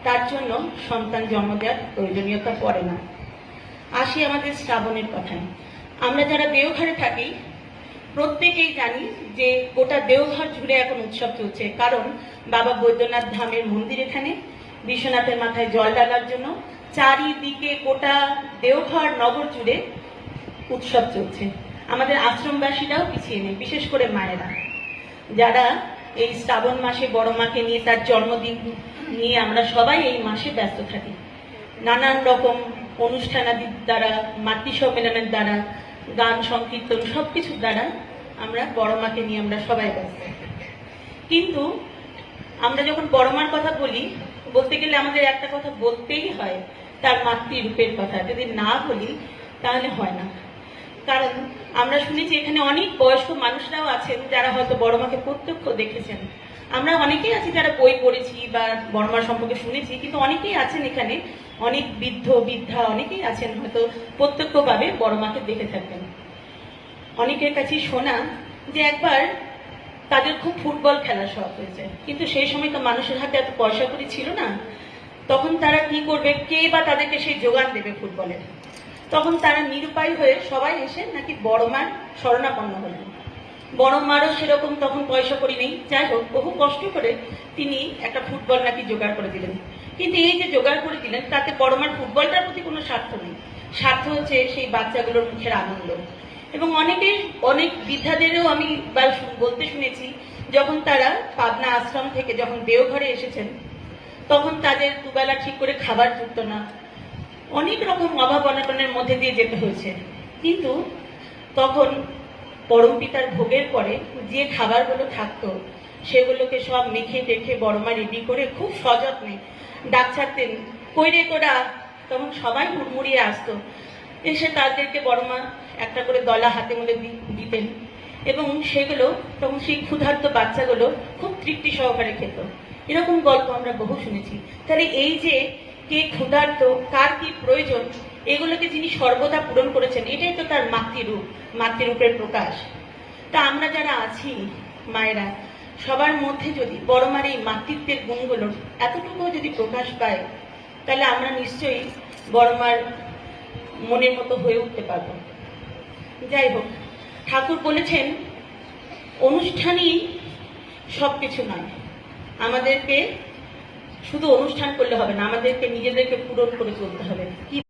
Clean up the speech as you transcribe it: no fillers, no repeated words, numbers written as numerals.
তার জন্য সন্তান জন্ম দেওয়ার প্রয়োজনীয়তা পড়ে না। আসি আমাদের শ্রাবণের কথায়। আমরা যারা দেওঘরে থাকি প্রত্যেকেই জানি যে গোটা দেওঘর জুড়ে এখন উৎসব চলছে, কারণ বাবা বৈদ্যনাথ ধামের মন্দির এখানে, বিশ্বনাথের মাথায় জল ঢালার জন্য চারিদিকে গোটা দেওঘর নগর জুড়ে উৎসব চলছে। আমাদের আশ্রমবাসীরাও পিছিয়ে নেই, বিশেষ করে মায়েরা যারা এই শ্রাবণ মাসে বড় মাকে নিয়ে, তার জন্মদিন নিয়ে আমরা সবাই এই মাসে ব্যস্ত থাকি। নানান রকম অনুষ্ঠানাদির দ্বারা, মাতৃ সম্মেলনের দ্বারা, গান সংকীর্তন সবকিছুর দ্বারা আমরা বড় মাকে নিয়ে আমরা সবাই ব্যস্ত। কিন্তু আমরা যখন বড় মার কথা বলি, বলতে গেলে আমাদের একটা কথা বলতেই হয়, তার মাতৃরূপের কথা। যদি না বলি তাহলে হয় না। কারণ আমরা শুনেছি এখানে অনেক বয়স্ক মানুষরাও আছেন যারা হয়তো বড় মাকে প্রত্যক্ষ দেখেছেন। আমরা অনেকেই আছি যারা বই পড়েছি বা বড় মার সম্পর্কে শুনেছি, কিন্তু অনেকেই আছেন এখানে, অনেক বৃদ্ধ বৃদ্ধা অনেকেই আছেন হয়তো প্রত্যক্ষভাবে বড় মাকে দেখে থাকবেন। অনেকের কাছে শোনা যে একবার তাদের খুব ফুটবল খেলার শখ হয়েছে, কিন্তু সেই সময় তো মানুষের হাতে এত পয়সা কড়ি ছিল না। তখন তারা কি করবে, কে বা তাদেরকে সেই যোগান দেবে ফুটবলের? তখন তারা নিরুপায় হয়ে সবাই এসে নাকি বড় মার শরণাপন্ন হলেন। বড় মারও সেরকম তখন পয়সা কড়ি নেই, যাই হোক বহু কষ্ট করে তিনি একটা ফুটবল নাকি জোগাড় করে দিলেন। কিন্তু এই যে জোগাড় করে দিলেন, তাতে বড় মার ফুটবলটার প্রতি কোনো স্বার্থ নেই, স্বার্থ হচ্ছে সেই বাচ্চাগুলোর মুখের আনন্দ। এবং অনেক বৃদ্ধাদেরও আমি বলতে শুনেছি, যখন তারা পাবনা আশ্রম থেকে যখন দেওঘরে এসেছেন, তখন তাদের দুবেলা ঠিক করে খাবার জুটত না, অনেক রকম অভাব অনটনের মধ্যে দিয়ে যেতে হয়েছে। কিন্তু তখন পরম পিতার ভোগের পরে যে খাবারগুলো থাকতো সেগুলোকে সব মেখে টেখে বড়মা রেডি করে খুব সযত্নে ডাক ছাড়তেন, কইরে তোরা। তখন সবাই হুড়মুড়িয়ে আসতো, এসে তাদেরকে বড়মা একটা করে দলা হাতে মধ্যে দিতেন, এবং সেগুলো তখন সেই ক্ষুধার্ত বাচ্চাগুলো খুব তৃপ্তি সহকারে খেত। এরকম গল্প আমরা বহু শুনেছি। তাহলে এই যে কে ক্ষুধার্ত, কার কি প্রয়োজন, এগুলোকে যিনি সর্বদা পূরণ করেছেন, এটাই তো তার মাতৃরূপ, মাতৃরূপের প্রকাশ। তা আমরা যারা আছি মায়েরা, সবার মধ্যে যদি বড় মার এই মাতৃত্বের গুণগুলো এতটুকু যদি প্রকাশ পায়, তাহলে আমরা নিশ্চয়ই বড় মার মনের মতো হয়ে উঠতে পারব। যাই হোক, ঠাকুর বলেছেন অনুষ্ঠানই সবকিছু নয়। আমাদেরকে শুধু অনুষ্ঠান করলে হবে না, আমাদেরকে নিজেদেরকে পূরণ করে চলতে হবে।